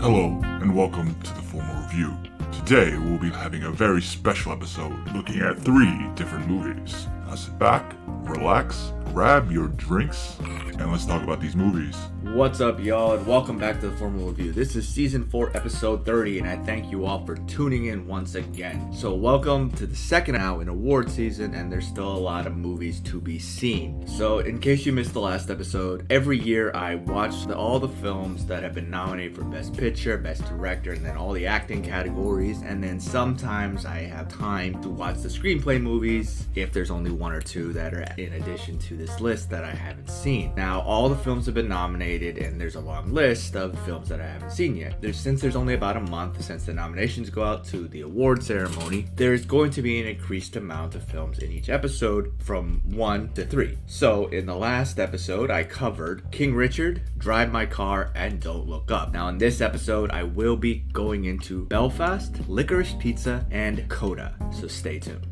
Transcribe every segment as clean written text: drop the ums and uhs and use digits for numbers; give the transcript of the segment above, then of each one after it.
Hello, and welcome to the Formal Review. Today, we'll be having a very special episode looking at 3 different movies. Now sit back, relax, grab your drinks, and let's talk about these movies. What's up, y'all, and welcome back to the Formal Review. This is Season 4, Episode 30, and I thank you all for tuning in once again. So welcome to the second now in award season, and there's still a lot of movies to be seen. So in case you missed the last episode, every year I watch all the films that have been nominated for Best Picture, Best Director, and then all the acting categories, and then sometimes I have time to watch the screenplay movies if there's only 1 or 2 that are in addition to this list that I haven't seen. Now, all the films have been nominated, and there's a long list of films that I haven't seen yet. Since there's only about a month since the nominations go out to the award ceremony, there's going to be an increased amount of films in each episode from 1 to 3. So in the last episode, I covered King Richard, Drive My Car, and Don't Look Up. Now in this episode, I will be going into Belfast, Licorice Pizza, and CODA. So stay tuned.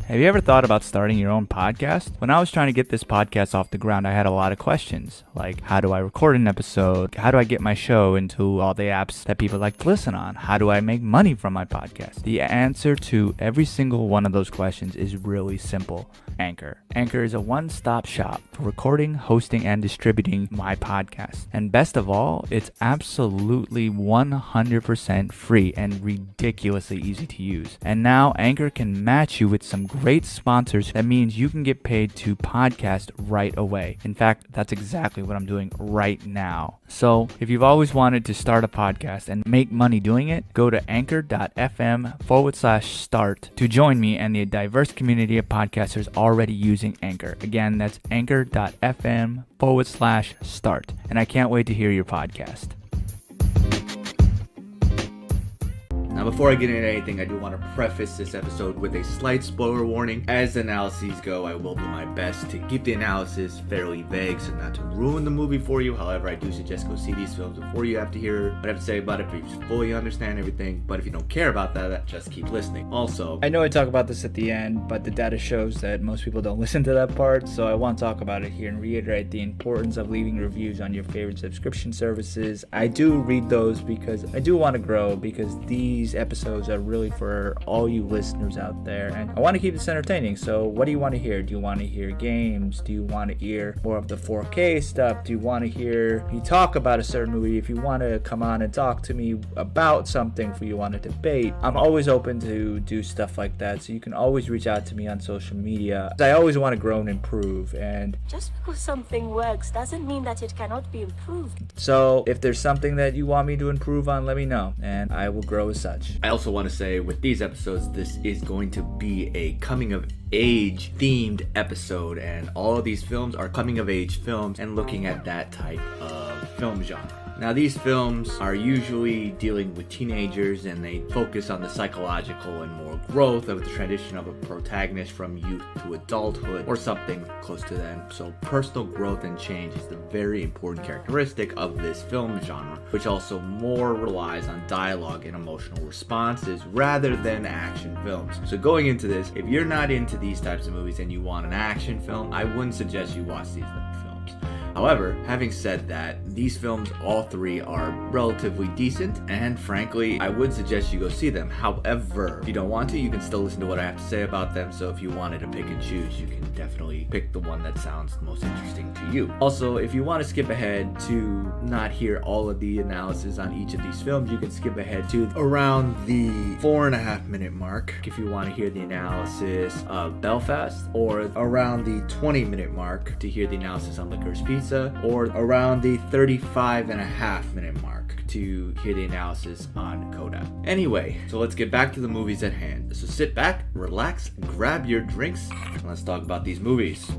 Have you ever thought about starting your own podcast? When I was trying to get this podcast off the ground, I had a lot of questions, like how do I record an episode? How do I get my show into all the apps that people like to listen on? How do I make money from my podcast? The answer to every single one of those questions is really simple. Anchor. Anchor is a one-stop shop for recording, hosting, and distributing my podcast. And best of all, it's absolutely 100% free and ridiculously easy to use. And now Anchor can match you with some great sponsors. That means you can get paid to podcast right away. In fact, that's exactly what I'm doing right now. So if you've always wanted to start a podcast and make money doing it, go to anchor.fm/start to join me and the diverse community of podcasters already using Anchor. Again, that's anchor.fm/start. And I can't wait to hear your podcast. Now, before I get into anything, I do want to preface this episode with a slight spoiler warning. As the analyses go, I will do my best to keep the analysis fairly vague so not to ruin the movie for you. However, I do suggest go see these films before you have to hear what I have to say about it, if you fully understand everything. But if you don't care about that, just keep listening. Also, I know I talk about this at the end, but the data shows that most people don't listen to that part, so I want to talk about it here and reiterate the importance of leaving reviews on your favorite subscription services. I do read those because I do want to grow, because these episodes are really for all you listeners out there, and I want to keep this entertaining. So what do you want to hear? Do you want to hear games? Do you want to hear more of the 4K stuff? Do you want to hear me talk about a certain movie? If you want to come on and talk to me about something, if you want to debate, I'm always open to do stuff like that. So you can always reach out to me on social media. I always want to grow and improve, and just because something works doesn't mean that it cannot be improved. So if there's something that you want me to improve on, let me know, and I will grow as such. I also want to say with these episodes, this is going to be a coming of age themed episode, and all of these films are coming of age films and looking at that type of film genre. Now, these films are usually dealing with teenagers, and they focus on the psychological and moral growth of the transition of a protagonist from youth to adulthood, or something close to that. So personal growth and change is the very important characteristic of this film genre, which also more relies on dialogue and emotional responses rather than action films. So going into this, if you're not into these types of movies and you want an action film, I wouldn't suggest you watch these films. However, having said that, these films, all 3, are relatively decent, and frankly, I would suggest you go see them. However, if you don't want to, you can still listen to what I have to say about them, so if you wanted to pick and choose, you can definitely pick the one that sounds most interesting to you. Also, if you want to skip ahead to not hear all of the analysis on each of these films, you can skip ahead to around the 4.5-minute mark if you want to hear the analysis of Belfast, or around the 20-minute mark to hear the analysis on Licorice Pizza, or around the 35.5-minute mark to hear the analysis on CODA. Anyway, so let's get back to the movies at hand. So sit back, relax, grab your drinks, and let's talk about these movies.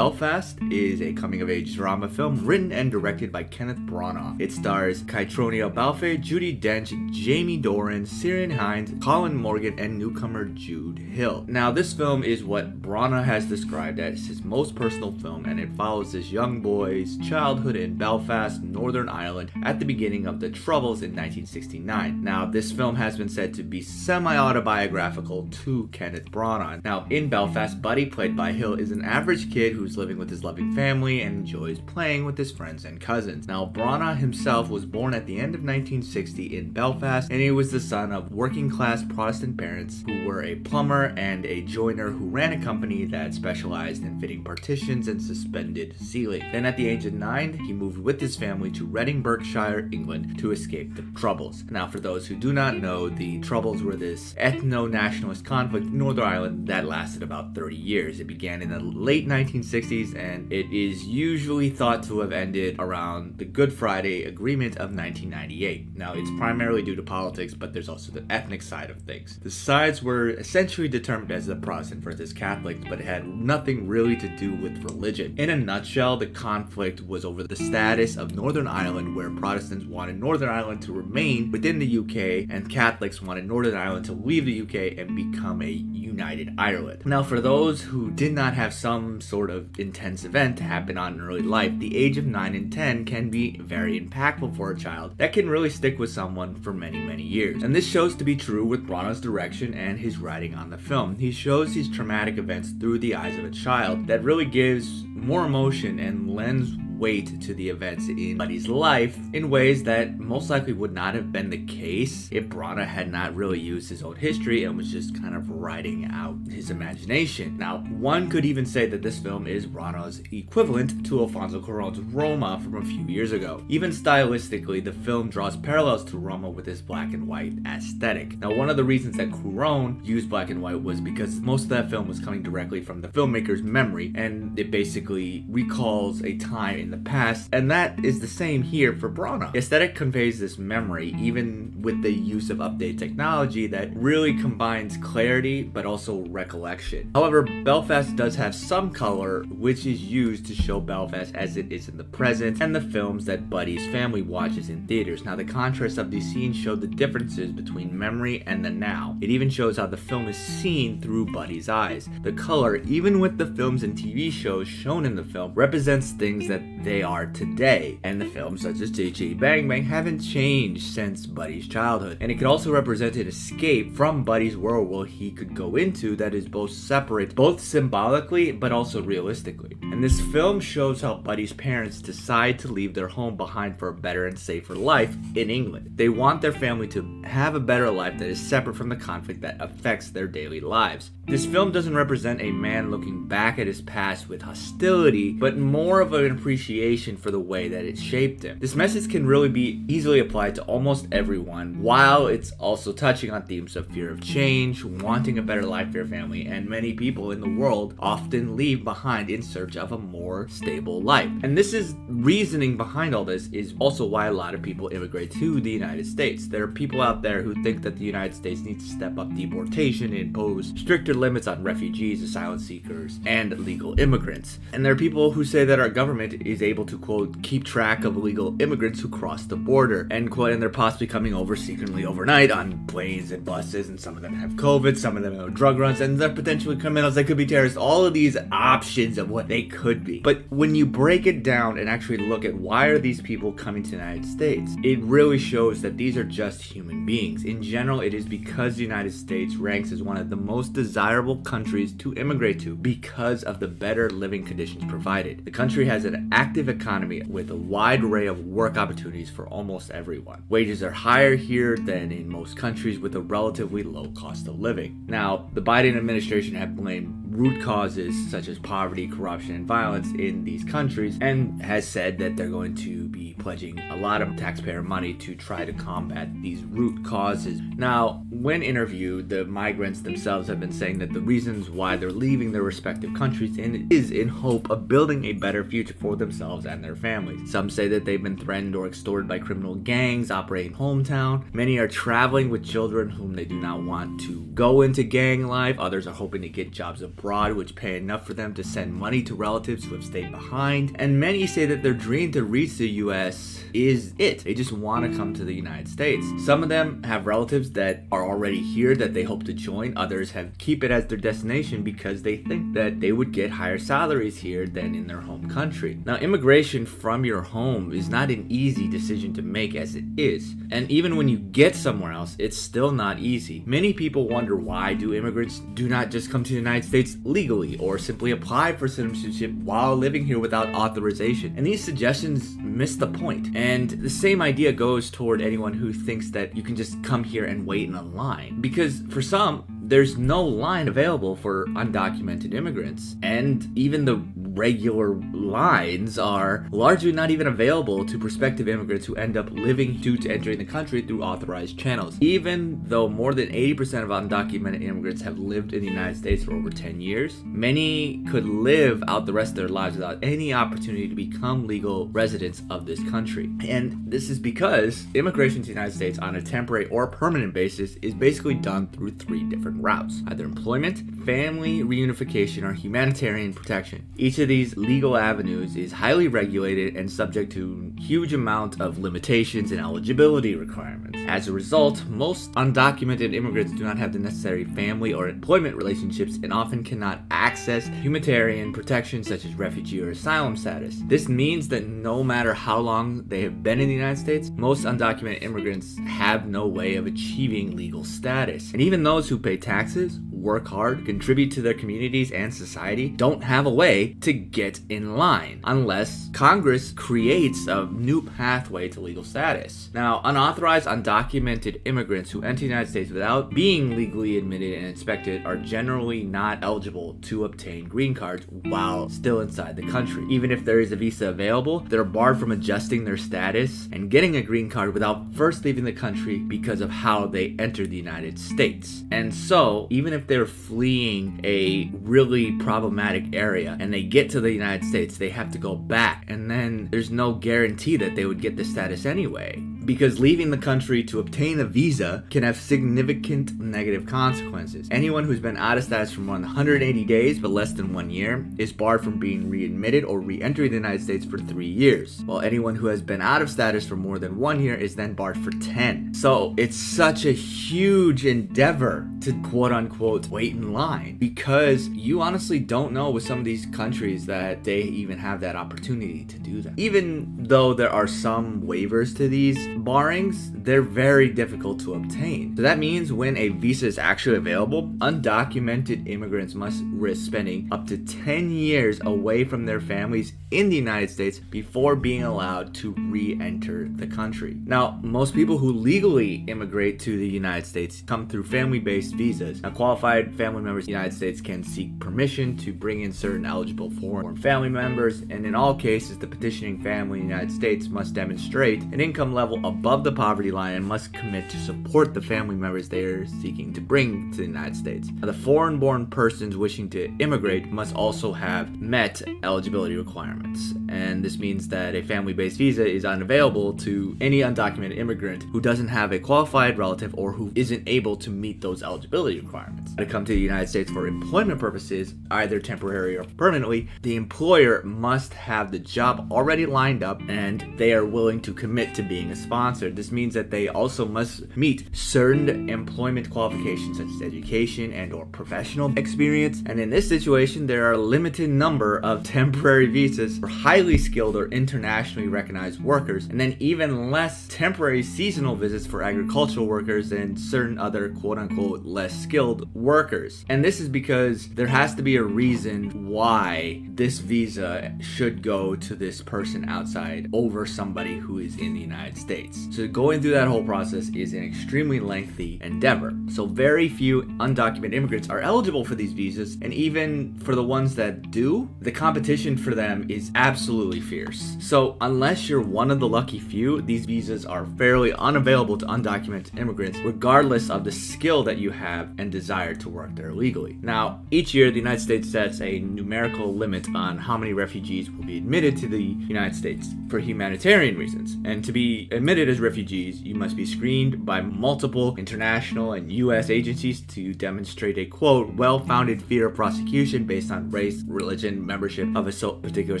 Belfast is a coming-of-age drama film written and directed by Kenneth Branagh. It stars Caitriona Balfe, Judi Dench, Jamie Dornan, Ciarán Hinds, Colin Morgan, and newcomer Jude Hill. Now, this film is what Branagh has described as his most personal film, and it follows this young boy's childhood in Belfast, Northern Ireland, at the beginning of the Troubles in 1969. Now, this film has been said to be semi-autobiographical to Kenneth Branagh. Now, in Belfast, Buddy, played by Hill, is an average kid who's living with his loving family and enjoys playing with his friends and cousins. Now, Branagh himself was born at the end of 1960 in Belfast, and he was the son of working-class Protestant parents who were a plumber and a joiner who ran a company that specialized in fitting partitions and suspended ceiling. Then at the age of 9, he moved with his family to Reading, Berkshire, England to escape the Troubles. Now, for those who do not know, the Troubles were this ethno-nationalist conflict in Northern Ireland that lasted about 30 years. It began in the late 1960s, and it is usually thought to have ended around the Good Friday Agreement of 1998. Now, it's primarily due to politics, but there's also the ethnic side of things. The sides were essentially determined as the Protestant versus Catholic, but it had nothing really to do with religion. In a nutshell, the conflict was over the status of Northern Ireland, where Protestants wanted Northern Ireland to remain within the UK, and Catholics wanted Northern Ireland to leave the UK and become a united Ireland. Now, for those who did not have some sort of intense event happen on in early life, the age of 9 and 10 can be very impactful for a child that can really stick with someone for many, many years. And this shows to be true with Branagh's direction and his writing on the film. He shows these traumatic events through the eyes of a child that really gives more emotion and lends weight to the events in Buddy's life in ways that most likely would not have been the case if Branagh had not really used his own history and was just kind of writing out his imagination. Now, one could even say that this film is Branagh's equivalent to Alfonso Cuarón's Roma from a few years ago. Even stylistically, the film draws parallels to Roma with its black and white aesthetic. Now, one of the reasons that Cuarón used black and white was because most of that film was coming directly from the filmmaker's memory, and it basically recalls a time in the past, and that is the same here for Branagh. The aesthetic conveys this memory, even with the use of updated technology that really combines clarity but also recollection. However, Belfast does have some color, which is used to show Belfast as it is in the present and the films that Buddy's family watches in theaters. Now, the contrast of these scenes show the differences between memory and the now. It even shows how the film is seen through Buddy's eyes. The color, even with the films and TV shows shown in the film, represents things that they are today, and the films such as J.J. Bang Bang haven't changed since Buddy's childhood. And it could also represent an escape from Buddy's world where he could go into that is both separate, both symbolically but also realistically. And this film shows how Buddy's parents decide to leave their home behind for a better and safer life in England. They want their family to have a better life that is separate from the conflict that affects their daily lives. This film doesn't represent a man looking back at his past with hostility, but more of an appreciation for the way that it shaped him. This message can really be easily applied to almost everyone, while it's also touching on themes of fear of change, wanting a better life for your family, and many people in the world often leave behind in search of a more stable life. And this is reasoning behind all this is also why a lot of people immigrate to the United States. There are people out there who think that the United States needs to step up deportation and impose stricter limits on refugees, asylum seekers, and legal immigrants. And there are people who say that our government is able to, quote, keep track of illegal immigrants who cross the border, end quote, and they're possibly coming over secretly overnight on planes and buses, and some of them have COVID, some of them have drug runs, and they're potentially criminals, they could be terrorists, all of these options of what they could be. But when you break it down and actually look at why are these people coming to the United States, it really shows that these are just human beings. In general, it is because the United States ranks as one of the most desirable countries to immigrate to because of the better living conditions provided. The country has an active economy with a wide array of work opportunities for almost everyone. Wages are higher here than in most countries with a relatively low cost of living. Now, the Biden administration have blamed root causes such as poverty, corruption, and violence in these countries, and has said that they're going to be pledging a lot of taxpayer money to try to combat these root causes. Now, when interviewed, the migrants themselves have been saying that the reasons why they're leaving their respective countries is in hope of building a better future for themselves and their families. Some say that they've been threatened or extorted by criminal gangs operating hometown. Many are traveling with children whom they do not want to go into gang life. Others are hoping to get jobs abroad abroad which pay enough for them to send money to relatives who have stayed behind. And many say that their dream to reach the US is it. They just want to come to the United States. Some of them have relatives that are already here that they hope to join. Others keep it as their destination because they think that they would get higher salaries here than in their home country. Now, immigration from your home is not an easy decision to make as it is. And even when you get somewhere else, it's still not easy. Many people wonder, why do immigrants do not just come to the United States legally or simply apply for citizenship while living here without authorization? And these suggestions miss the point. And the same idea goes toward anyone who thinks that you can just come here and wait in a line. Because for some, there's no line available for undocumented immigrants. And even the regular lines are largely not even available to prospective immigrants who end up living due to entering the country through authorized channels. Even though more than 80% of undocumented immigrants have lived in the United States for over 10 years, many could live out the rest of their lives without any opportunity to become legal residents of this country. And this is because immigration to the United States on a temporary or permanent basis is basically done through 3 different routes: either employment, family reunification, or humanitarian protection. Each of these legal avenues is highly regulated and subject to huge amount of limitations and eligibility requirements. As a result, most undocumented immigrants do not have the necessary family or employment relationships and often cannot access humanitarian protection such as refugee or asylum status. This means that no matter how long they have been in the United States, most undocumented immigrants have no way of achieving legal status. And even those who pay taxes, work hard, contribute to their communities and society, don't have a way to get in line unless Congress creates a new pathway to legal status. Now, unauthorized, undocumented immigrants who enter the United States without being legally admitted and inspected are generally not eligible to obtain green cards while still inside the country. Even if there is a visa available, they're barred from adjusting their status and getting a green card without first leaving the country because of how they entered the United States. And so, even if they're fleeing a really problematic area and they get to the United States, they have to go back, and then there's no guarantee that they would get the status anyway, because leaving the country to obtain a visa can have significant negative consequences. Anyone who's been out of status for more than 180 days but less than 1 year is barred from being readmitted or re-entering the United States for 3 years, while anyone who has been out of status for more than 1 year is then barred for 10. So it's such a huge endeavor to quote-unquote wait in line, because you honestly don't know with some of these countries that they even have that opportunity to do that. Even though there are some waivers to these barrings, they're very difficult to obtain. So that means when a visa is actually available, undocumented immigrants must risk spending up to 10 years away from their families in the United States before being allowed to re-enter the country. Now, most people who legally immigrate to the United States come through family-based visas. Now, qualified family members in the United States can seek permission to bring in certain eligible foreign family members, and in all cases, the petitioning family in the United States must demonstrate an income level above the poverty line and must commit to support the family members they are seeking to bring to the United States. Now, the foreign-born persons wishing to immigrate must also have met eligibility requirements, and this means that a family-based visa is unavailable to any undocumented immigrant who doesn't have a qualified relative or who isn't able to meet those eligibility requirements. To come to the United States for employment purposes, either temporary or permanently, the employer must have the job already lined up and they are willing to commit to being a sponsor. This means that they also must meet certain employment qualifications such as education and or professional experience. And in this situation, there are a limited number of temporary visas for highly skilled or internationally recognized workers, and then even less temporary seasonal visits for agricultural workers and certain other quote-unquote less skilled workers. And this is because there has to be a reason why this visa should go to this person outside over somebody who is in the United States. So going through that whole process is an extremely lengthy endeavor. So very few undocumented immigrants are eligible for these visas, and even for the ones that do, the competition for them is absolutely fierce. So unless you're one of the lucky few, these visas are fairly unavailable to undocumented immigrants, regardless of the skill that you have and desire to work there legally. Now, each year the United States sets a numerical limit on how many refugees will be admitted to the United States for humanitarian reasons. And to be admitted admitted as refugees, you must be screened by multiple international and U.S. agencies to demonstrate a, quote, well-founded fear of prosecution based on race, religion, membership of a particular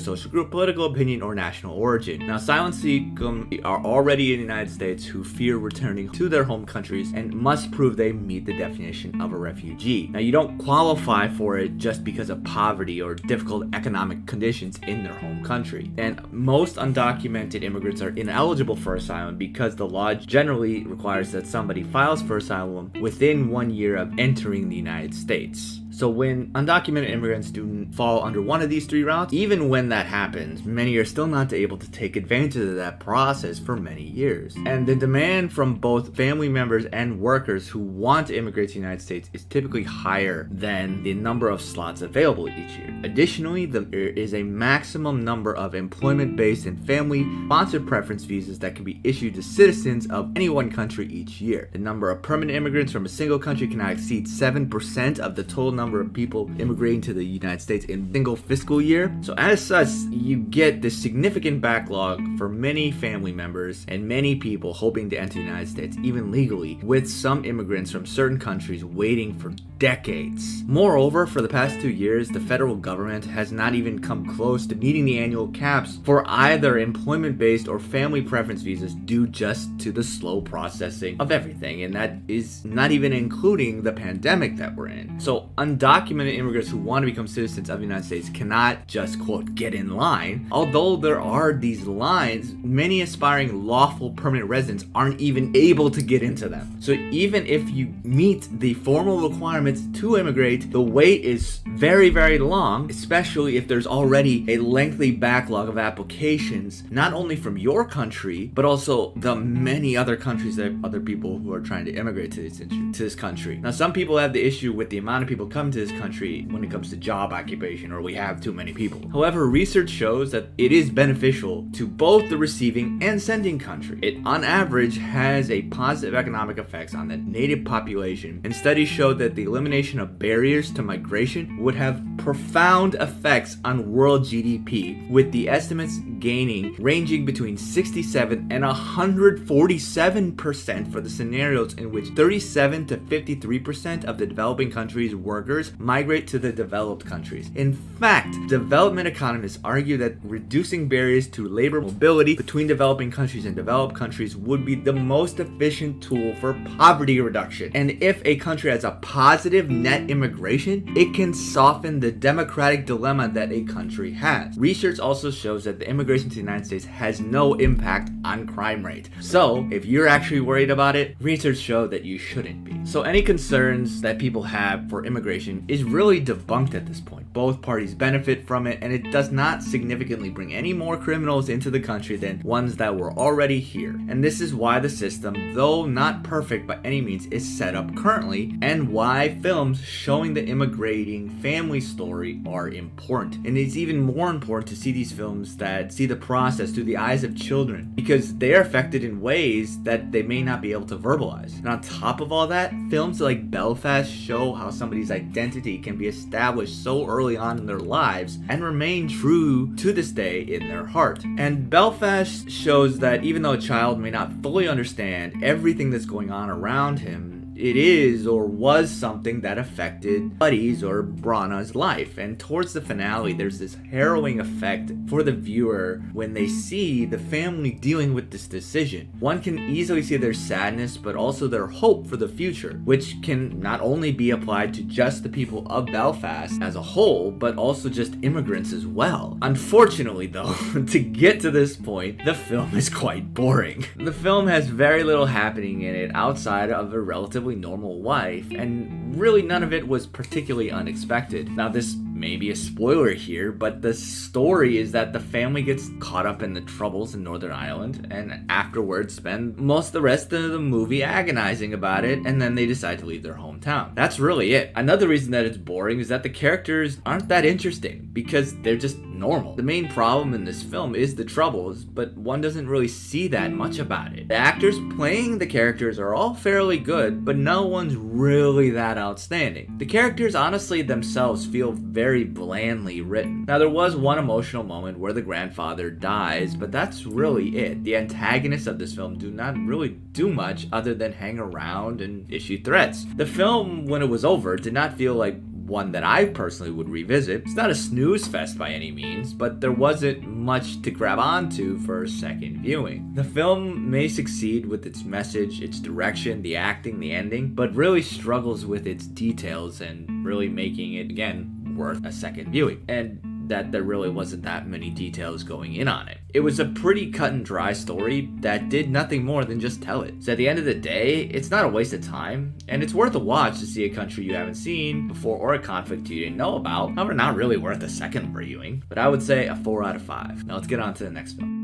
social group, political opinion, or national origin. Now, asylum seekers are already in the United States who fear returning to their home countries and must prove they meet the definition of a refugee. Now, you don't qualify for it just because of poverty or difficult economic conditions in their home country. And most undocumented immigrants are ineligible for asylum because the law generally requires that somebody files for asylum within 1 year of entering the United States. So when undocumented immigrants do fall under one of these three routes, even when that happens, many are still not able to take advantage of that process for many years. And the demand from both family members and workers who want to immigrate to the United States is typically higher than the number of slots available each year. Additionally, there is a maximum number of employment-based and family-sponsored preference visas that can be issued to citizens of any one country each year. The number of permanent immigrants from a single country cannot exceed 7% of the total number of people immigrating to the United States in a single fiscal year. So as such, you get this significant backlog for many family members and many people hoping to enter the United States, even legally, with some immigrants from certain countries waiting for decades. Moreover, for the past 2 years, the federal government has not even come close to meeting the annual caps for either employment-based or family preference visas due just to the slow processing of everything, and that is not even including the pandemic that we're in. So undocumented immigrants who want to become citizens of the United States cannot just, quote, get in line. Although there are these lines, many aspiring lawful permanent residents aren't even able to get into them. So even if you meet the formal requirements to immigrate, the wait is very, very long, especially if there's already a lengthy backlog of applications, not only from your country, but also the many other countries that other people who are trying to immigrate to this country. Now, some people have the issue with the amount of people come to this country when it comes to job occupation, or we have too many people. However, research shows that it is beneficial to both the receiving and sending country. It, on average, has a positive economic effects on the native population, and studies show that the elimination of barriers to migration would have profound effects on world GDP, with the estimates ranging between 67 and 147% for the scenarios in which 37 to 53% of the developing countries' workers migrate to the developed countries. In fact, development economists argue that reducing barriers to labor mobility between developing countries and developed countries would be the most efficient tool for poverty reduction. And if a country has a positive net immigration, it can soften the democratic dilemma that a country has. Research also shows that the immigration to the United States has no impact on crime rate. So if you're actually worried about it, research show that you shouldn't be. So any concerns that people have for immigration is really debunked at this point. Both parties benefit from it, and it does not significantly bring any more criminals into the country than ones that were already here. And this is why the system, though not perfect by any means, is set up currently, and why films showing the immigrating family story are important. And it's even more important to see these films that see the process through the eyes of children, because they are affected in ways that they may not be able to verbalize. And on top of all that, films like Belfast show how somebody's identity can be established so early on in their lives and remain true to this day in their heart. And Belfast shows that even though a child may not fully understand everything that's going on around him, it is or was something that affected Buddy's or Brana's life. And towards the finale, there's this harrowing effect for the viewer when they see the family dealing with this decision. One can easily see their sadness, but also their hope for the future, which can not only be applied to just the people of Belfast as a whole, but also just immigrants as well. Unfortunately, though, to get to this point, the film is quite boring. The film has very little happening in it outside of a relatively normal life, and really none of it was particularly unexpected. Now, this may be a spoiler here, but the story is that the family gets caught up in the troubles in Northern Ireland, and afterwards spend most of the rest of the movie agonizing about it, and then they decide to leave their hometown. That's really it. Another reason that it's boring is that the characters aren't that interesting, because they're just normal. The main problem in this film is the troubles, but one doesn't really see that much about it. The actors playing the characters are all fairly good, but no one's really that outstanding. The characters honestly themselves feel very very blandly written. Now, there was one emotional moment where the grandfather dies, but that's really it. The antagonists of this film do not really do much other than hang around and issue threats. The film, when it was over, did not feel like one that I personally would revisit. It's not a snooze fest by any means, but there wasn't much to grab onto for a second viewing. The film may succeed with its message, its direction, the acting, the ending, but really struggles with its details and really making it, again, worth a second viewing. And that there really wasn't that many details going in on it. It was a pretty cut and dry story that did nothing more than just tell it. So at the end of the day, it's not a waste of time, and it's worth a watch to see a country you haven't seen before or a conflict you didn't know about. However, not really worth a second viewing, but I would say a 4 out of 5. Now let's get on to the next film.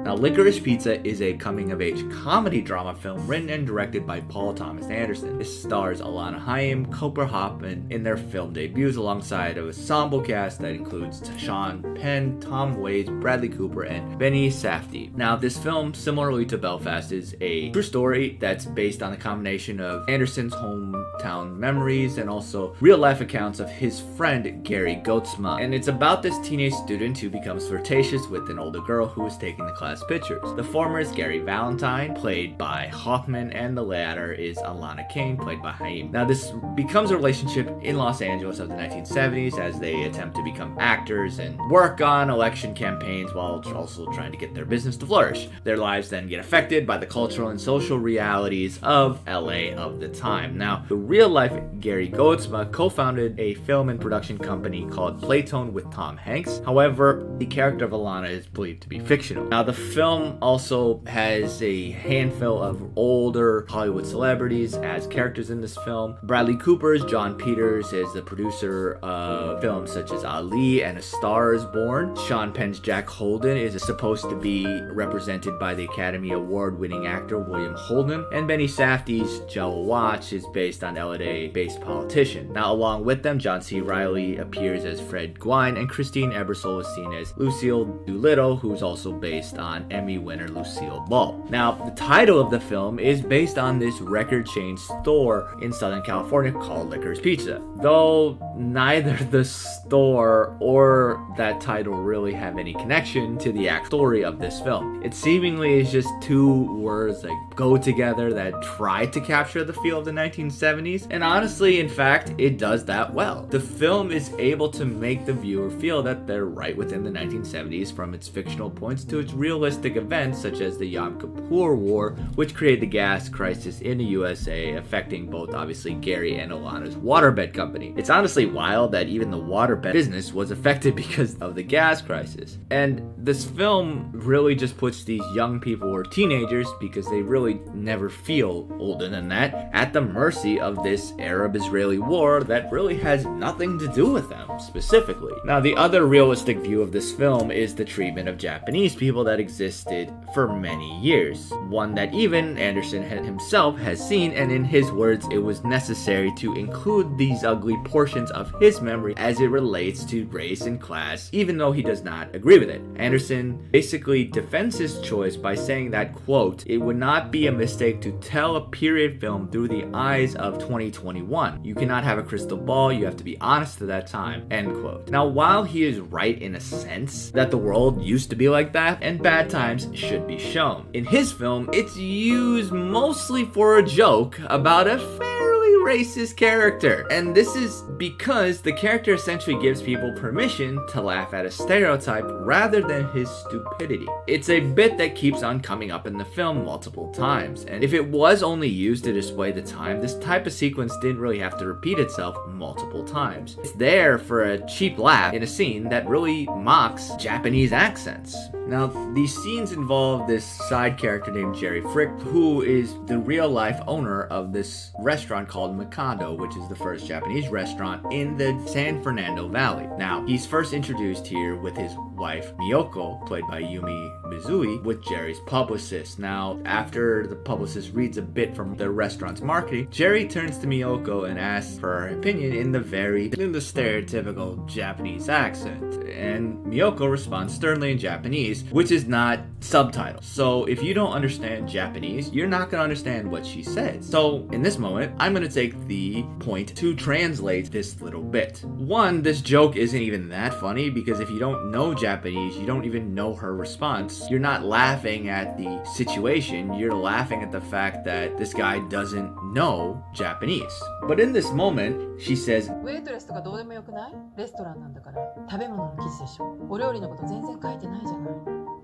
Now, Licorice Pizza is a coming-of-age comedy drama film written and directed by Paul Thomas Anderson. It stars Alana Haim, Cooper Hoffman in their film debuts alongside an ensemble cast that includes Sean Penn, Tom Waits, Bradley Cooper, and Benny Safdie. Now, this film, similarly to Belfast, is a true story that's based on a combination of Anderson's hometown memories and also real-life accounts of his friend Gary Goatsma. And it's about this teenage student who becomes flirtatious with an older girl who is taking the class pictures. The former is Gary Valentine, played by Hoffman, and the latter is Alana Kane, played by Haim. Now, this becomes a relationship in Los Angeles of the 1970s as they attempt to become actors and work on election campaigns while also trying to get their business to flourish. Their lives then get affected by the cultural and social realities of LA of the time. Now, the real-life Gary Goatsma co-founded a film and production company called Playtone with Tom Hanks. However, the character of Alana is believed to be fictional. Now, the film also has a handful of older Hollywood celebrities as characters in this film. Bradley Cooper's John Peters is the producer of films such as Ali and A Star is Born. Sean Penn's Jack Holden is supposed to be represented by the Academy Award-winning actor William Holden. And Benny Safdie's Joe Watch is based on LA-based politician. Now, along with them, John C. Reilly appears as Fred Gwynne, and Christine Ebersole is seen as Lucille Doolittle, who's also based on Emmy winner Lucille Ball. Now, the title of the film is based on this record chain store in Southern California called Licorice Pizza, though neither the store or that title really have any connection to the actual story of this film. It seemingly is just two words that go together that try to capture the feel of the 1970s, and honestly, in fact, it does that well. The film is able to make the viewer feel that they're right within the 1970s, from its fictional points to its realistic events such as the Yom Kippur War, which created the gas crisis in the USA, affecting both obviously Gary and Alana's waterbed company. It's honestly wild that even the waterbed business was affected because of the gas crisis. And this film really just puts these young people or teenagers, because they really never feel older than that, at the mercy of this Arab-Israeli war that really has nothing to do with them specifically. Now, the other realistic view of this film is the treatment of Japanese people that existed for many years, one that even Anderson himself has seen, and in his words, it was necessary to include these ugly portions of his memory as it relates to race and class, even though he does not agree with it. Anderson basically defends his choice by saying that, quote, "It would not be a mistake to tell a period film through the eyes of 2021. You cannot have a crystal ball, you have to be honest to that time," end quote. Now, while he is right in a sense that the world used to be like that, and bad times should be shown, in his film, it's used mostly for a joke about a fairly racist character. And this is because the character essentially gives people permission to laugh at a stereotype rather than his stupidity. It's a bit that keeps on coming up in the film multiple times, and if it was only used to display the time, this type of sequence didn't really have to repeat itself multiple times. It's there for a cheap laugh in a scene that really mocks Japanese accents. Now, these scenes involve this side character named Jerry Frick, who is the real-life owner of this restaurant called El Mikado, which is the first Japanese restaurant in the San Fernando Valley. Now, he's first introduced here with his wife Miyoko, played by Yumi Mizui, with Jerry's publicist. Now, after the publicist reads a bit from the restaurant's marketing, Jerry turns to Miyoko and asks for her opinion in the stereotypical Japanese accent. And Miyoko responds sternly in Japanese, which is not subtitled. So if you don't understand Japanese, you're not going to understand what she says. So in this moment, I'm going to take the point to translate this little bit. One, this joke isn't even that funny because if you don't know Japanese, you don't even know her response. You're not laughing at the situation, you're laughing at the fact that this guy doesn't know Japanese. But in this moment, she says, ウェイトレスとかどうでもよくない？レストランなんだから。食べ物の記事でしょ。お料理のこと全然書いてないじゃない。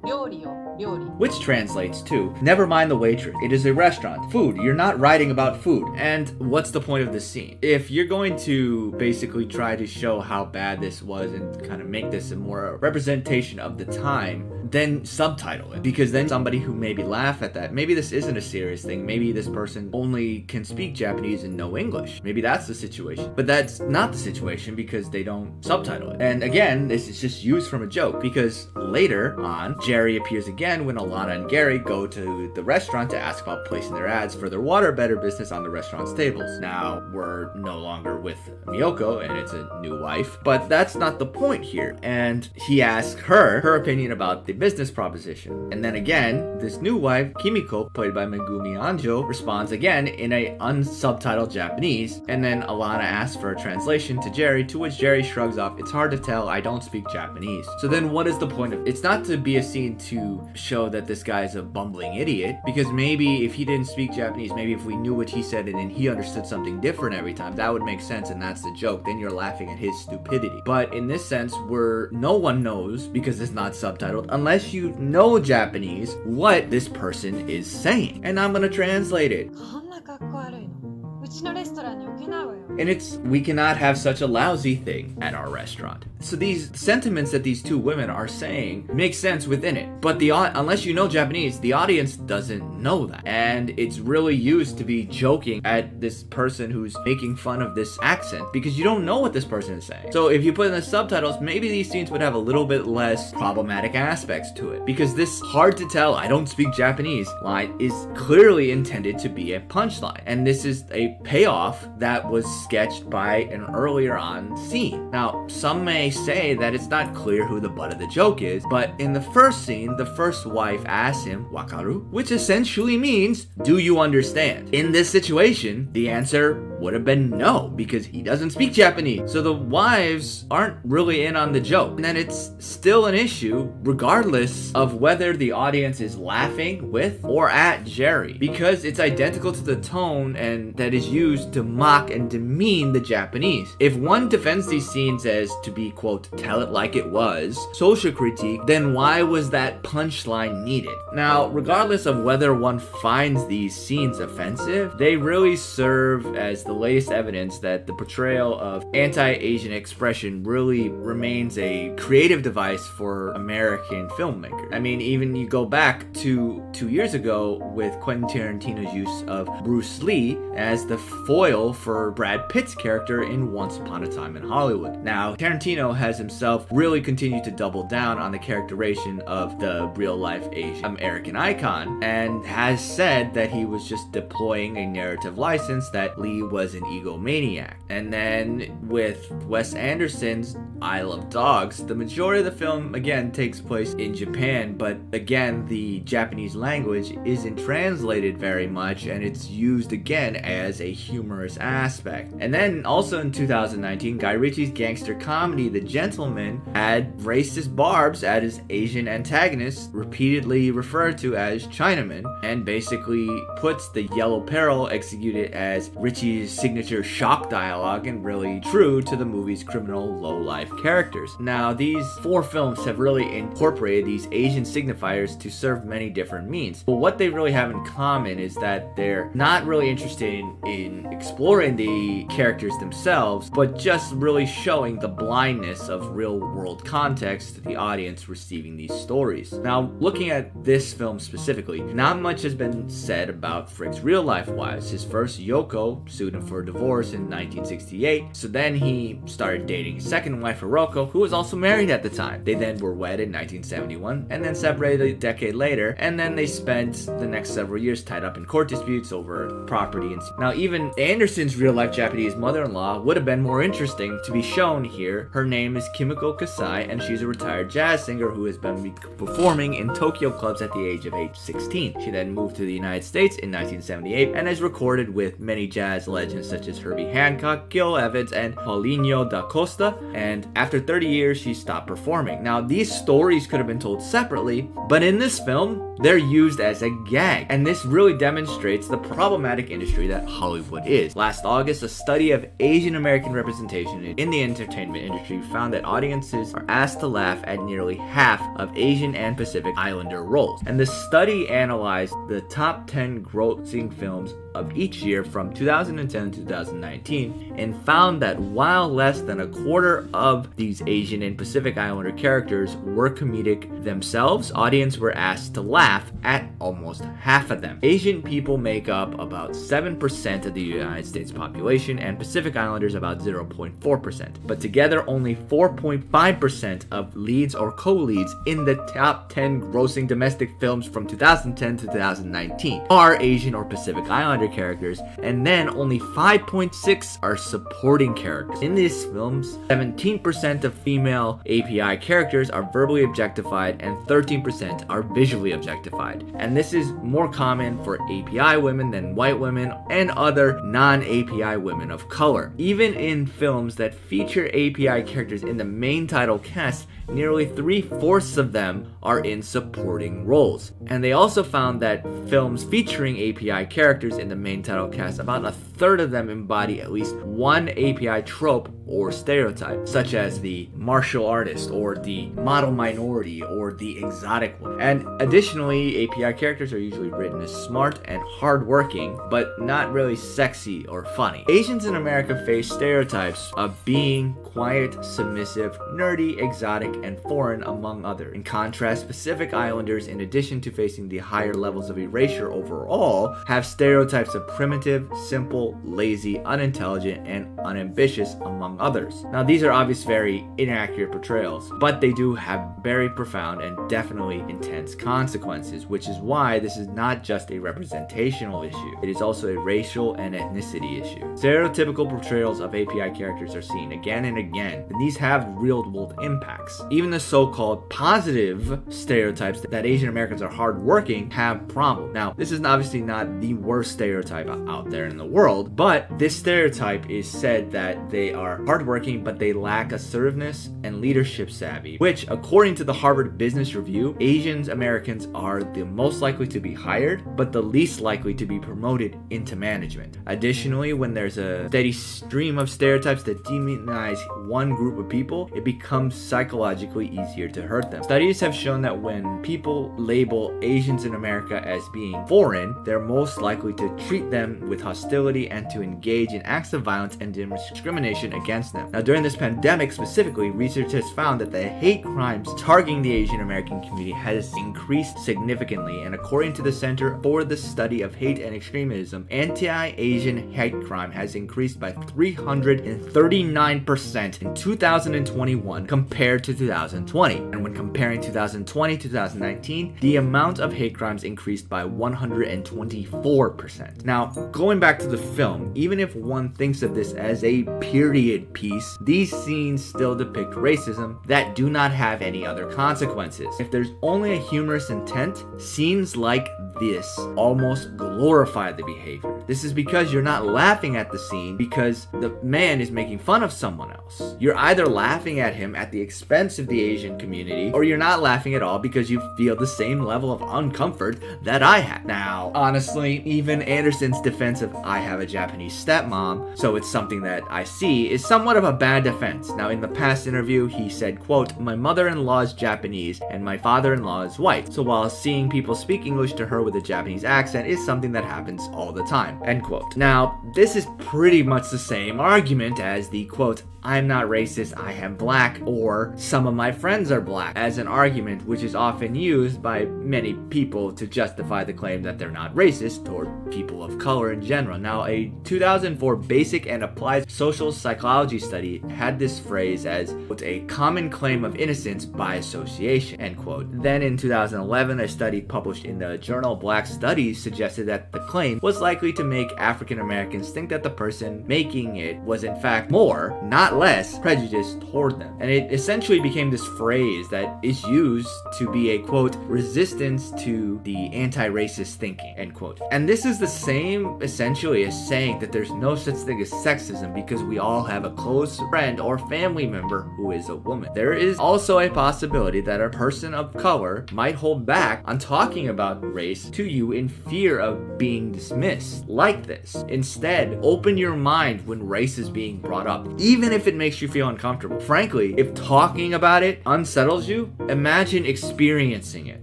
料理よ、料理。 which translates to, never mind the waitress, it is a restaurant. Food, you're not writing about food. And what's the point of this scene? If you're going to basically try to show how bad this was and kind of make this a more representation of the time, then subtitle it. Because then somebody who maybe laugh at that, maybe this isn't a serious thing, maybe this person only can speak Japanese and no English. Maybe that's the situation. But that's not the situation because they don't subtitle it. And again, this is just used from a joke because later on, Jerry appears again when Alana and Gary go to the restaurant to ask about placing their ads for their water better business on the restaurant's tables. Now, we're no longer with Miyoko and it's a new wife, but that's not the point here. And he asks her opinion about the business proposition. And then again, this new wife, Kimiko, played by Megumi Anjo, responds again in a unsubtitled Japanese. And then Alana asks for a translation to Jerry, to which Jerry shrugs off, it's hard to tell, I don't speak Japanese. So then what is the point of it? It's not to be a scene to show that this guy's a bumbling idiot, because maybe if he didn't speak Japanese, maybe if we knew what he said and then he understood something different every time, that would make sense and that's the joke. Then you're laughing at his stupidity. But in this sense, where no one knows, because it's not subtitled, unless you know Japanese, what this person is saying. And I'm gonna translate it. こんな格好悪いの。うちのレストランに置けないわよ。 And we cannot have such a lousy thing at our restaurant. So these sentiments that these two women are saying make sense within it. But unless you know Japanese, the audience doesn't know that. And it's really used to be joking at this person who's making fun of this accent because you don't know what this person is saying. So if you put in the subtitles, maybe these scenes would have a little bit less problematic aspects to it. Because this hard to tell, I don't speak Japanese line is clearly intended to be a punchline. And this is a payoff that was sketched by an earlier on scene. Now, some may say that it's not clear who the butt of the joke is, but in the first scene, the first wife asks him, Wakaru? Which essentially means, do you understand? In this situation, the answer would have been no, because he doesn't speak Japanese. So the wives aren't really in on the joke. And then it's still an issue, regardless of whether the audience is laughing with or at Jerry, because it's identical to the tone and that is used to mock and demean the Japanese. If one defends these scenes as to be, quote, tell it like it was, social critique, then why was that punchline needed? Now, regardless of whether one finds these scenes offensive, they really serve as the latest evidence that the portrayal of anti-Asian expression really remains a creative device for American filmmakers. I mean, even you go back to 2 years ago with Quentin Tarantino's use of Bruce Lee as the foil for Brad Pitt's character in Once Upon a Time in Hollywood. Now, Tarantino has himself really continued to double down on the characterization of the real-life Asian American icon and has said that he was just deploying a narrative license, that Lee was an egomaniac. And then with Wes Anderson's I Love Dogs, the majority of the film, again, takes place in Japan, but again, the Japanese language isn't translated very much, and it's used again as a humorous aspect. And then also in 2019, Guy Ritchie's gangster comedy The Gentleman had racist barbs at his Asian antagonists, repeatedly referred to as Chinamen, and basically puts the Yellow Peril executed as Ritchie's signature shock dialogue and really true to the movie's criminal low-life characters. Now, these four films have really incorporated these Asian signifiers to serve many different means. But what they really have in common is that they're not really interested in exploring the characters themselves, but just really showing the blindness of real-world context to the audience receiving these stories. Now, looking at this film specifically, not much has been said about Frick's real-life wives. His first, Yoko, sued him him for a divorce in 1968. So then he started dating his second wife, Hiroko, who was also married at the time. They then were wed in 1971 and then separated a decade later, and then they spent the next several years tied up in court disputes over property. And now even Anderson's real-life Japanese mother-in-law would have been more interesting to be shown here. Her name is Kimiko Kasai, and she's a retired jazz singer who has been performing in Tokyo clubs at the age of 16. She then moved to the United States in 1978 and has recorded with many jazz legends such as Herbie Hancock, Gil Evans, and Paulinho da Costa, and after 30 years she stopped performing. Now these stories could have been told separately, but in this film they're used as a gag, and this really demonstrates the problematic industry that Hollywood is. Last August, a study of Asian American representation in the entertainment industry found that audiences are asked to laugh at nearly half of Asian and Pacific Islander roles, and the study analyzed the top 10 grossing films of each year from 2010 to 2019 and found that while less than a quarter of these Asian and Pacific Islander characters were comedic themselves, audiences were asked to laugh at almost half of them. Asian people make up about 7% of the United States population and Pacific Islanders about 0.4%, but together only 4.5% of leads or co-leads in the top 10 grossing domestic films from 2010 to 2019 are Asian or Pacific Islander characters, and then only 5.6 are supporting characters. In these films, 17% of female API characters are verbally objectified and 13% are visually objectified. And this is more common for API women than white women and other non-API women of color. Even in films that feature API characters in the main title cast, nearly 3/4 of them are in supporting roles. And they also found that films featuring API characters in the main title cast, about a third of them embody at least one API trope or stereotype, such as the martial artist or the model minority or the exotic one. And additionally, API characters are usually written as smart and hardworking, but not really sexy or funny. Asians in America face stereotypes of being quiet, submissive, nerdy, exotic, and foreign, among others. In contrast, Pacific Islanders, in addition to facing the higher levels of erasure overall, have stereotypes of primitive, simple, lazy, unintelligent, and unambitious, among others. Now, these are obviously very inaccurate portrayals, but they do have very profound and definitely intense consequences, which is why this is not just a representational issue. It is also a racial and ethnicity issue. Stereotypical portrayals of API characters are seen again and again, and these have real-world impacts. Even the so-called positive stereotypes that Asian Americans are hardworking have problems. Now, this is obviously not the worst stereotype out there in the world, but this stereotype is said that they are hardworking, but they lack assertiveness and leadership savvy, which, according to the Harvard Business Review, Asian Americans are the most likely to be hired, but the least likely to be promoted into management. Additionally, when there's a steady stream of stereotypes that demonize one group of people, it becomes psychologically easier to hurt them. Studies have shown that when people label Asians in America as being foreign, they're most likely to treat them with hostility and to engage in acts of violence and discrimination against them. Now, during this pandemic specifically, research has found that the hate crimes targeting the Asian American community has increased significantly, and according to the Center for the Study of Hate and Extremism, anti-Asian hate crime has increased by 339% in 2021 compared to 2020. And when comparing 2020 to 2019, the amount of hate crimes increased by 124%. Now, going back to the film, even if one thinks of this as a period piece, these scenes still depict racism that do not have any other consequences. If there's only a humorous intent, scenes like this almost glorify the behavior. This is because you're not laughing at the scene because the man is making fun of someone else. You're either laughing at him at the expense of the Asian community, or you're not laughing at all because you feel the same level of uncomfort that I had. Now, honestly, even Anderson's defense of I have a Japanese stepmom, so it's something that I see, is somewhat of a bad defense. Now, in the past interview, he said, quote, "My mother-in-law is Japanese and my father-in-law is white. So while seeing people speak English to her with a Japanese accent is something that happens all the time. end quote. Now, this is pretty much the same argument as the quote, I'm not racist, I am black, or some of my friends are black, as an argument which is often used by many people to justify the claim that they're not racist toward people of color in general. Now, a 2004 basic and applied social psychology study had this phrase as quote, a common claim of innocence by association, end quote. Then in 2011, a study published in the journal Black Studies suggested that the claim was likely to make African Americans think that the person making it was in fact more, not less, prejudiced toward them. And it essentially became this phrase that is used to be a quote, resistance to the anti-racist thinking, end quote. And this is the same essentially as saying that there's no such thing as sexism because we all have a close friend or family member who is a woman. There is also a possibility that a person of color might hold back on talking about race to you in fear of being dismissed like this. Instead, open your mind when race is being brought up, even if it makes you feel uncomfortable. Frankly, if talking about it unsettles you, imagine experiencing it.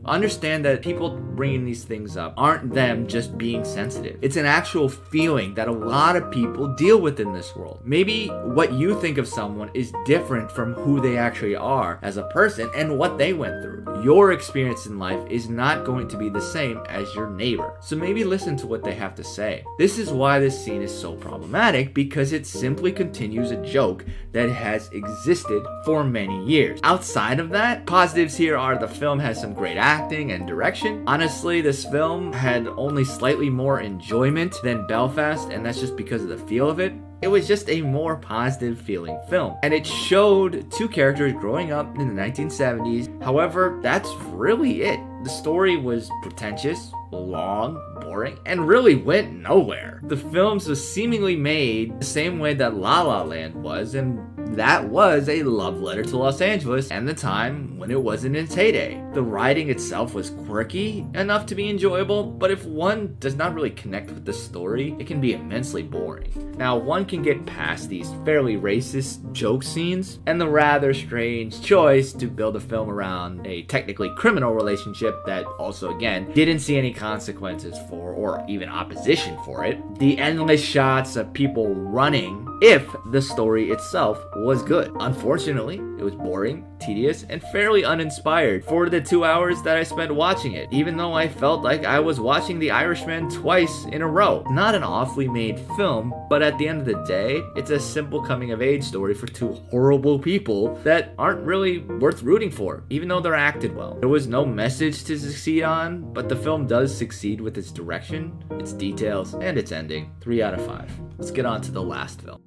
Understand that people bringing these things up aren't them just being sensitive. It's an actual feeling that a lot of people deal with in this world. Maybe what you think of someone is different from who they actually are as a person and what they went through. Your experience in life is not going to be the same as your neighbor. So maybe listen to what they have to say. This is why this scene is so problematic, because it simply continues a joke that has existed for many years. Outside of that, positives here are the film has some great acting and direction. Honestly, this film had only slightly more enjoyment than Belfast, and that's just because of the feel of it. It was just a more positive feeling film, and it showed two characters growing up in the 1970s. However, that's really it. The story was pretentious, long, boring, and really went nowhere. The film was seemingly made the same way that La La Land was, and that was a love letter to Los Angeles and the time when it was in its heyday. The writing itself was quirky enough to be enjoyable, but if one does not really connect with the story, it can be immensely boring. Now, one can get past these fairly racist joke scenes and the rather strange choice to build a film around a technically criminal relationship that also, again, didn't see any consequences for or even opposition for it. The endless shots of people running if the story itself was good. Unfortunately, it was boring, tedious, and fairly uninspired for the 2 hours that I spent watching it, even though I felt like I was watching The Irishman twice in a row. Not an awfully made film, but at the end of the day, it's a simple coming-of-age story for two horrible people that aren't really worth rooting for, even though they're acted well. There was no message to succeed on, but the film does succeed with its direction, its details, and its ending. 3 out of 5. Let's get on to the last film.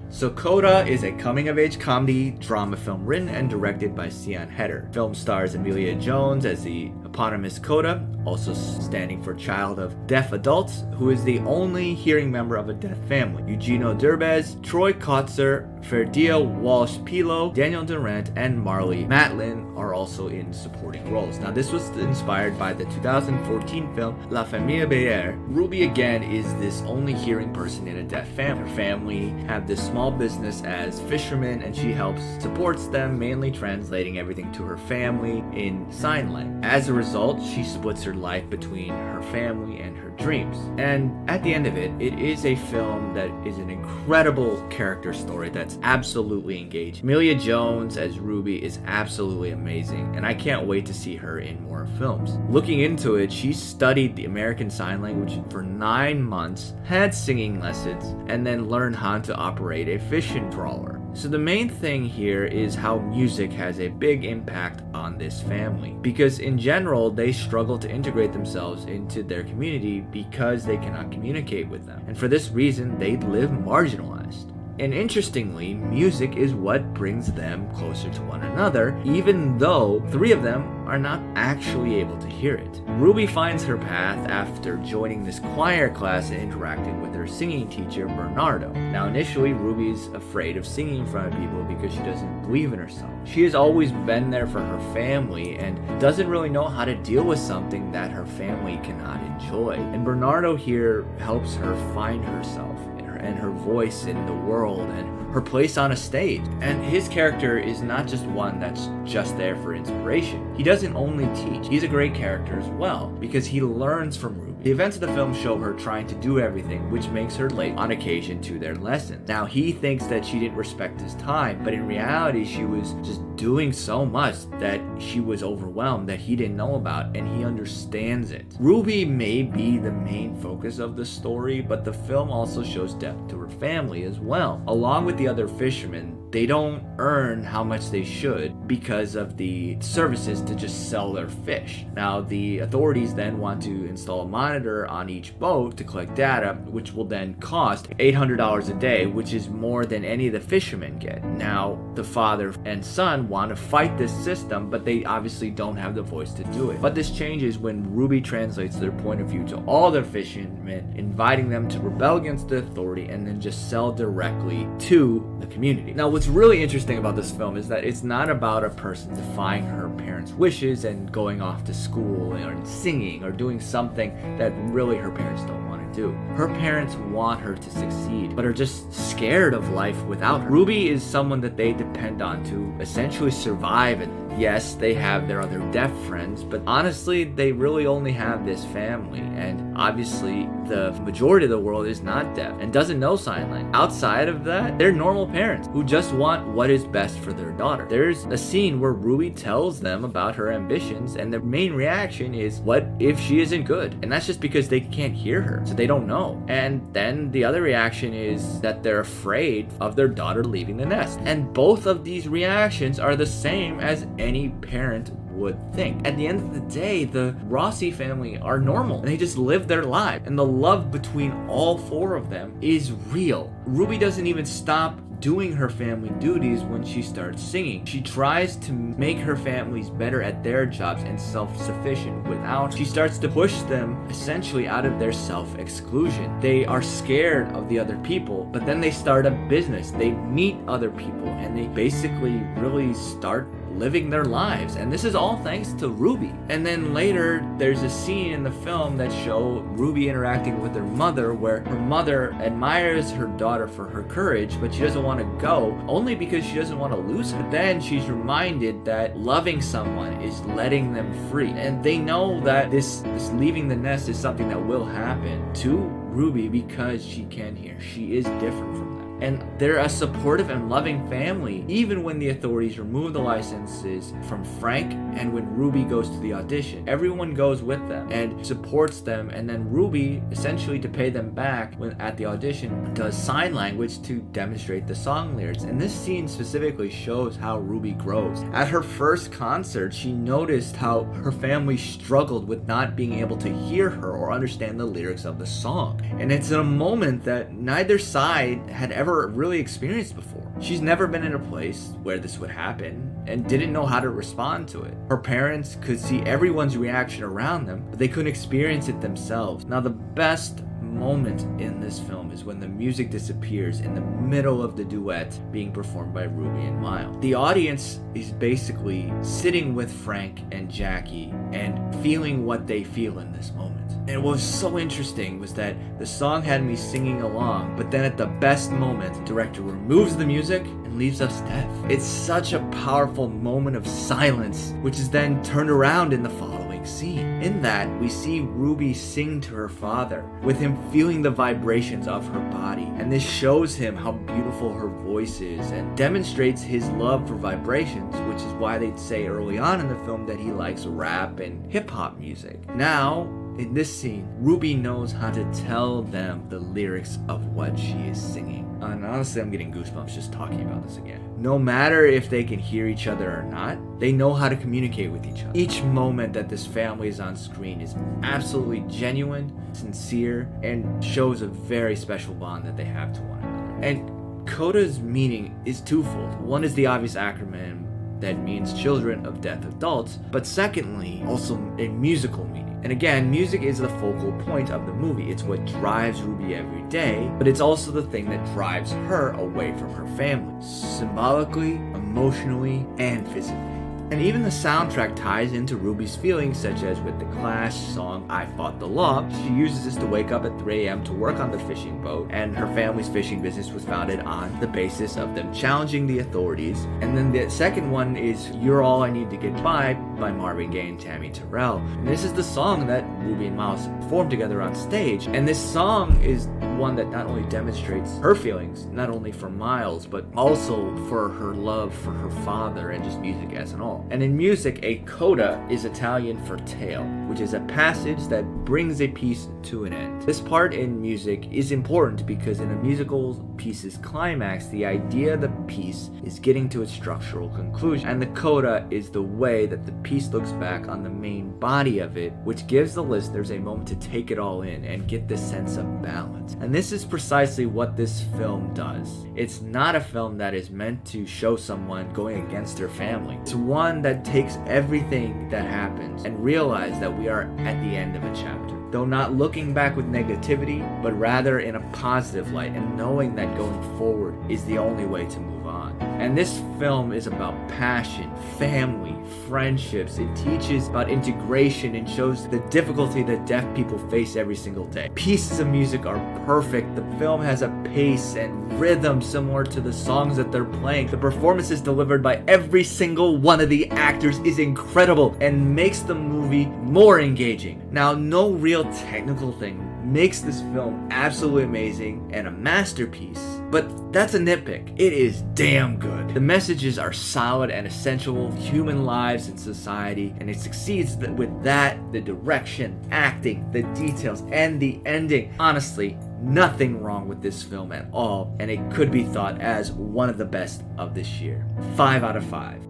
So CODA is a coming-of-age comedy drama film written and directed by Sian Heder. Film stars Emilia Jones as the eponymous CODA, also standing for Child of Deaf Adults, who is the only hearing member of a deaf family. Eugenio Derbez, Troy Kotzer, Ferdia Walsh-Pilo, Daniel Durant, and Marley Matlin are also in supporting roles. Now, this was inspired by the 2014 film La Famille Bélier. Ruby, again, is this only hearing person in a deaf family. Her family have this small business as fishermen, and she supports them, mainly translating everything to her family in sign language. As a result, she splits her life between her family and her dreams. And at the end of it, it is a film that is an incredible character story that's absolutely engaging. Emilia Jones as Ruby is absolutely amazing, and I can't wait to see her in more films. Looking into it, she studied the American Sign Language for 9 months, had singing lessons, and then learned how to operate a fishing trawler. So the main thing here is how music has a big impact on this family, because in general they struggle to integrate themselves into their community because they cannot communicate with them, and for this reason they live marginalized. And interestingly, music is what brings them closer to one another, even though 3 of them are not actually able to hear it. Ruby finds her path after joining this choir class and interacting with her singing teacher, Bernardo. Now, initially, Ruby's afraid of singing in front of people because she doesn't believe in herself. She has always been there for her family and doesn't really know how to deal with something that her family cannot enjoy. And Bernardo here helps her find herself, and her voice in the world and her place on a stage. And his character is not just one that's just there for inspiration. He doesn't only teach, he's a great character as well, because he learns from Ruby. The events of the film show her trying to do everything, which makes her late on occasion to their lessons. Now, he thinks that she didn't respect his time, but in reality, she was just doing so much that she was overwhelmed that he didn't know about, and he understands it. Ruby may be the main focus of the story, but the film also shows depth to her family as well. Along with the other fishermen, they don't earn how much they should because of the services to just sell their fish. Now, the authorities then want to install a monitor on each boat to collect data, which will then cost $800 a day, which is more than any of the fishermen get. Now, the father and son want to fight this system, but they obviously don't have the voice to do it. But this changes when Ruby translates their point of view to all their fishermen, inviting them to rebel against the authority and then just sell directly to the community. Now, what's really interesting about this film is that it's not about a person defying her parents' wishes and going off to school or singing or doing something that really her parents don't want to do. Her parents want her to succeed, but are just scared of life without her. Ruby is someone that they depend on to essentially survive, and yes, they have their other deaf friends, but honestly, they really only have this family, and obviously the majority of the world is not deaf and doesn't know sign language. Outside of that, they're normal parents who just want what is best for their daughter. There's a scene where Ruby tells them about her ambitions, and the main reaction is, what if she isn't good? And that's just because they can't hear her, so they don't know. And then the other reaction is that they're afraid of their daughter leaving the nest. And both of these reactions are the same as any parent would think. At the end of the day, the Rossi family are normal and they just live their life, and the love between all four of them is real. Ruby doesn't even stop doing her family duties when she starts singing. She tries to make her families better at their jobs and self-sufficient without. She starts to push them essentially out of their self-exclusion. They are scared of the other people, but then they start a business. They meet other people and they basically really start living their lives, and this is all thanks to Ruby. And then later there's a scene in the film that shows Ruby interacting with her mother, where her mother admires her daughter for her courage, but she doesn't want to go only because she doesn't want to lose her. But then she's reminded that loving someone is letting them free, and they know that this leaving the nest is something that will happen to Ruby because she can hear. She is different from them. And they're a supportive and loving family, even when the authorities remove the licenses from Frank and when Ruby goes to the audition. Everyone goes with them and supports them, and then Ruby, essentially to pay them back when at the audition, does sign language to demonstrate the song lyrics. And this scene specifically shows how Ruby grows. At her first concert, she noticed how her family struggled with not being able to hear her or understand the lyrics of the song. And it's a moment that neither side had ever really experienced before. She's never been in a place where this would happen and didn't know how to respond to it. Her parents could see everyone's reaction around them, but they couldn't experience it themselves. Now, the best moment in this film is when the music disappears in the middle of the duet being performed by Ruby and Miles. The audience is basically sitting with Frank and Jackie and feeling what they feel in this moment. And what was so interesting was that the song had me singing along, but then at the best moment, the director removes the music and leaves us deaf. It's such a powerful moment of silence, which is then turned around in the following scene. In that, we see Ruby sing to her father, with him feeling the vibrations of her body. And this shows him how beautiful her voice is and demonstrates his love for vibrations, which is why they'd say early on in the film that he likes rap and hip-hop music. Now, in this scene, Ruby knows how to tell them the lyrics of what she is singing. And honestly, I'm getting goosebumps just talking about this again. No matter if they can hear each other or not, they know how to communicate with each other. Each moment that this family is on screen is absolutely genuine, sincere, and shows a very special bond that they have to one another. And CODA's meaning is twofold. One is the obvious acronym that means children of deaf adults, but secondly, also a musical meaning. And again, music is the focal point of the movie. It's what drives Ruby every day, but it's also the thing that drives her away from her family, symbolically, emotionally, and physically. And even the soundtrack ties into Ruby's feelings, such as with the Clash song I Fought the Law. She uses this to wake up at 3 a.m. to work on the fishing boat, and her family's fishing business was founded on the basis of them challenging the authorities. And then the second one is You're All I Need to Get By Marvin Gaye and Tammy Terrell. And this is the song that Ruby and Miles performed together on stage. And this song is one that not only demonstrates her feelings, not only for Miles, but also for her love for her father and just music as an all. And in music, a coda is Italian for tale, which is a passage that brings a piece to an end. This part in music is important because in a musical piece's climax, the idea of the piece is getting to its structural conclusion. And the coda is the way that the piece looks back on the main body of it, which gives the listeners a moment to take it all in and get this sense of balance. And this is precisely what this film does. It's not a film that is meant to show someone going against their family. It's one that takes everything that happens and realize that we are at the end of a chapter. Though not looking back with negativity, but rather in a positive light and knowing that going forward is the only way to move on. And this film is about passion, family, friendships. It teaches about integration and shows the difficulty that deaf people face every single day. Pieces of music are perfect. The film has a pace and rhythm similar to the songs that they're playing. The performances delivered by every single one of the actors is incredible and makes the movie more engaging. Now, no real technical thing makes this film absolutely amazing and a masterpiece, but that's a nitpick. It is damn good. The messages are solid and essential to human lives and society, and it succeeds with that, the direction, acting, the details, and the ending. Honestly, nothing wrong with this film at all, and it could be thought as one of the best of this year. 5 out of 5.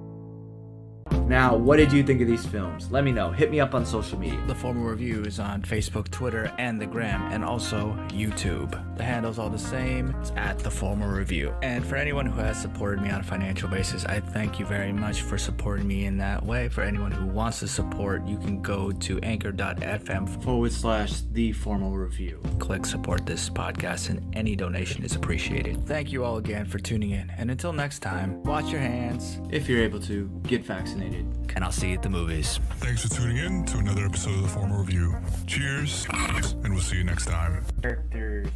Now, what did you think of these films? Let me know. Hit me up on social media. The Formal Review is on Facebook, Twitter, and the Gram, and also YouTube. The handle's all the same. It's at The Formal Review. And for anyone who has supported me on a financial basis, I thank you very much for supporting me in that way. For anyone who wants to support, you can go to anchor.fm/The Formal Review. Click support this podcast, and any donation is appreciated. Thank you all again for tuning in. And until next time, wash your hands. If you're able to, get vaccinated. And I'll see you at the movies. Thanks for tuning in to another episode of the Formal Review. Cheers, and we'll see you next time. Characters.